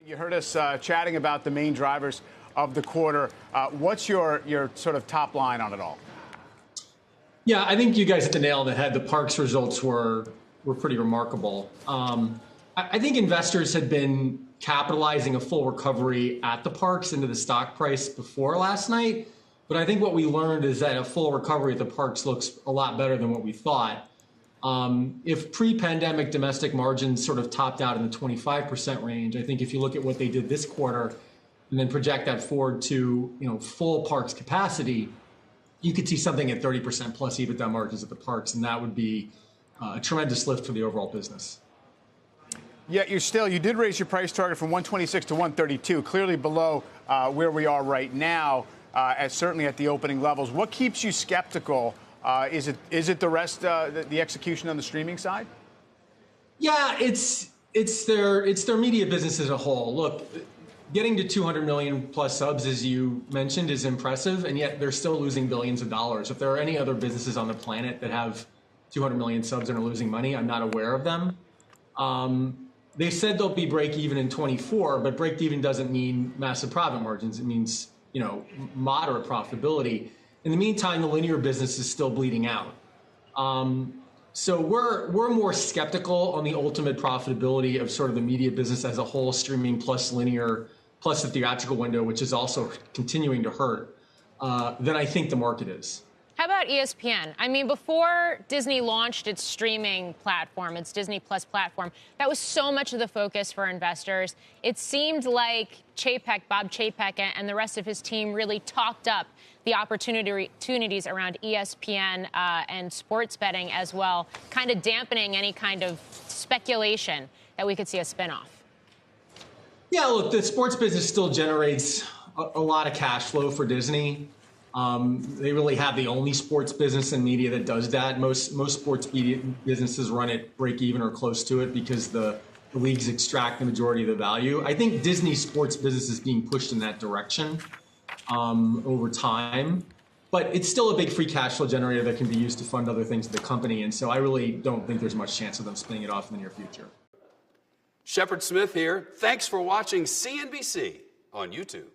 You heard us chatting about the main drivers of the quarter. What's your sort of top line on it all? Yeah, I think you guys hit the nail on the head. The parks results were pretty remarkable. I think investors had been capitalizing a full recovery at the parks into the stock price before last night. But I think what we learned is that a full recovery at the parks looks a lot better than what we thought. If pre-pandemic domestic margins sort of topped out in the 25% range, I think if you look at what they did this quarter and then project that forward to full parks capacity, you could see something at 30% plus EBITDA margins at the parks, and that would be a tremendous lift for the overall business. Yeah, you did raise your price target from 126 to 132, clearly below where we are right now, certainly at the opening levels. What keeps you skeptical? Is it the rest, the execution on the streaming side? Yeah, it's their media business as a whole. Look, getting to 200 million plus subs, as you mentioned, is impressive, and yet they're still losing billions of dollars. If there are any other businesses on the planet that have 200 million subs and are losing money, I'm not aware of them. They said they'll be break even in 24, but break even doesn't mean massive profit margins. It means moderate profitability. In the meantime, the linear business is still bleeding out. So we're more skeptical on the ultimate profitability of sort of the media business as a whole, streaming plus linear, plus the theatrical window, which is also continuing to hurt, than I think the market is. How about ESPN? I mean, before Disney launched its streaming platform, its Disney Plus platform, that was so much of the focus for investors. It seemed like Bob Chapek, and the rest of his team really talked up the opportunities around ESPN and sports betting as well, kind of dampening any kind of speculation that we could see a spinoff. Yeah, look, the sports business still generates a lot of cash flow for Disney. They really have the only sports business in media that does that. Most sports media businesses run at break even or close to it because the leagues extract the majority of the value. I think Disney's sports business is being pushed in that direction over time, but it's still a big free cash flow generator that can be used to fund other things in the company. And so I really don't think there's much chance of them spinning it off in the near future. Shepard Smith here. Thanks for watching CNBC on YouTube.